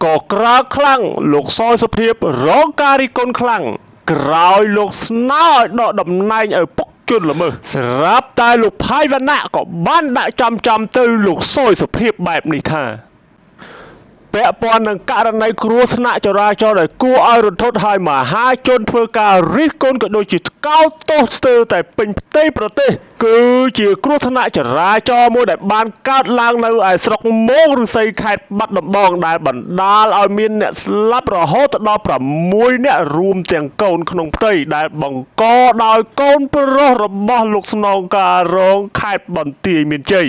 ក៏ក្រាខ្លាំងលោកសយសុភាពរងការរិះគន់ខ្លាំងក្រោយលោកស្នើឲ្យដកតំណែងឪពុកជនល្មើសស្រាប់តែលោកផៃវណ្ណៈក៏បានដាក់ចំទៅលោកសយសុភាពបែបនេះថាពាក់ព័ន្ធនឹងករណីគ្រោះថ្នាក់ចរាចរណ៍ដែលគួរឲ្យរន្ធត់ឲ្យមហាជនធ្វើការរិះគន់ក៏ដូចជាកោតទោសស្ទើរតែពេញផ្ទៃប្រទេសគឺជាគ្រោះថ្នាក់ចរាចរណ៍មួយដែលបានកើតឡើងនៅឯស្រុកមោងឫស្សីខេត្តបាត់ដំបងដែលបណ្ដាលឲ្យមានអ្នកស្លាប់រហូតដល់6នាក់រួមទាំងកូនក្នុងផ្ទៃដែលបង្កដោយកូនប្រុសរបស់លោកស្នងការរងខេត្តបន្ទាយមានជ័យ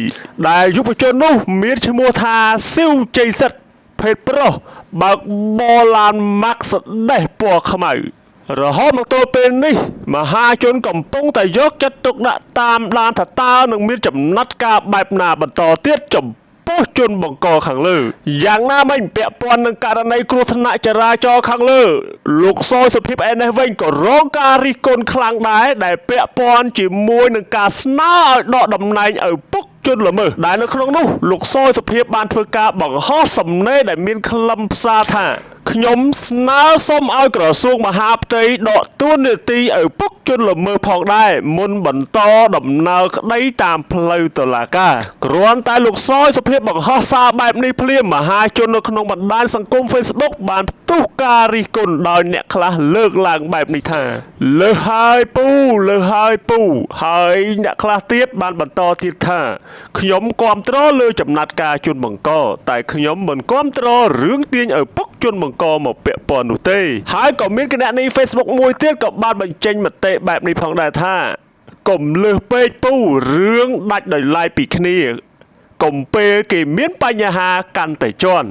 ដែលយុវជននោះមានឈ្មោះថាស៊ីវជ័យសិទ្ធភេទប្រុសបើកបរឡានម៉ាក់សេដេសពណ៌ខ្មៅរហូតមកទល់ពេលនេះមហាជនកំពុងតែយកចិត្តទុកដាក់តាមដានថាតើនឹងមានចំណាត់ការបែបណាបន្តទៀតចំពោះជនបង្កខាងលើយ៉ាងណាមិញពាក់ព័ន្ធនឹងករណីគ្រោះថ្នាក់ចរាចរណ៍ខាងលើលោកសយសុភាពឯនេះវិញក៏រងការរិះគន់ខ្លាំងដែរដែលពាក់ព័ន្ធជាមួយនឹងការស្នើឲ្យដកតំណែងឪពុកជនល្មើសដែលនៅក្នុងនោះលោកសយសុភាពបានធ្វើការបង្ហោះសំណេរដែលមានខ្លឹមសារថាខ្ញុំស្នើសុំឲ្យក្រសួងមហាផ្ទៃដកតួនាទីឪពុកជនល្មើសផងដែរមុនបន្តដំណើរក្តីតាមផ្លូវតុលាការគ្រាន់តែលោកសយសុភាពបង្ហោះសារបែបនេះភ្លាមមហាជននៅក្នុងបណ្ដាញសង្គម Facebook បានផ្ទុះការរិះគន់ដោយអ្នកខ្លះលើកឡើងបែបនេះថាលើសហើយពូលើសហើយពូហើយអ្នកខ្លះទៀតបានបន្តទៀតថាខ្ញុំគាំទ្រលើចំណាត់ការជនបង្កតែខ្ញុំមិនគាំទ្ររឿងទាញឪពុកជនបង្កមកពាក់ព័ន្ធនោះទេហើយក៏មានគណនី Facebook មួយទៀតក៏បានបញ្ចេញមតិបែបនេះផងដែរថាកុំលើសពេកពូរឿងដាច់ដោយឡែកពីគ្នាកុំពេលគេមានបញ្ហាកាន់តែជន់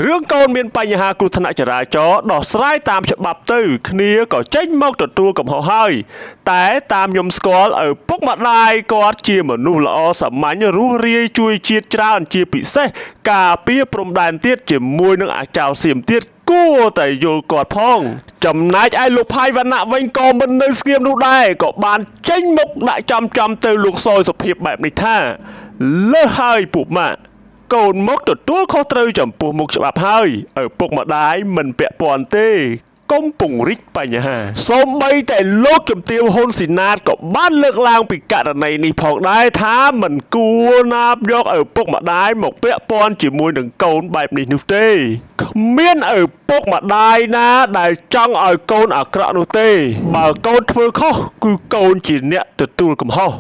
រឿងកូនមានបញ្ហាគ្រោះថ្នាក់ចរាចរណ៍ដោះស្រាយតាមច្បាប់ទៅគ្នាក៏ចេញមកទទួលកំហុសហើយតែតាមខ្ញុំស្គាល់ឪពុកម្ដាយគាត់ជាមនុស្សល្អសាមញ្ញរស់រាយជួយជាតិច្រើនជាពិសេសការពារព្រំដែនទៀតជាមួយនឹងអាចៅសៀមទៀតគួរតែយល់គាត់ផងចំណែកឯលោកផៃវណ្ណៈវិញក៏មិននៅស្ងៀមនោះដែរក៏បានចេញមុខដាក់ចំទៅលោកសយសុភាពបែបនេះថាលើសហើយពួកម៉ាក់កូនមកទទួលខុសត្រូវចំពោះមុខច្បាប់ហើយឪពុកម្ដាយមិនពាក់ព័ន្ធទេកុំពង្រីកបញ្ហាសូម្បីតែលោកជំទាវហ៊ុនស៊ីណាតក៏បានលើកឡើងពីករណីនេះផងដែរថាមិនគួរណាបយកឪពុកម្ដាយមកពាក់ព័ន្ធជាមួយនឹងកូនបែបនេះនោះទេគ្មានឪពុកម្ដាយណាដែលចង់ឲ្យកូនអាក្រក់នោះទេបើកូនធ្វើខុសគឺកូនជាអ្នកទទួលកំហុស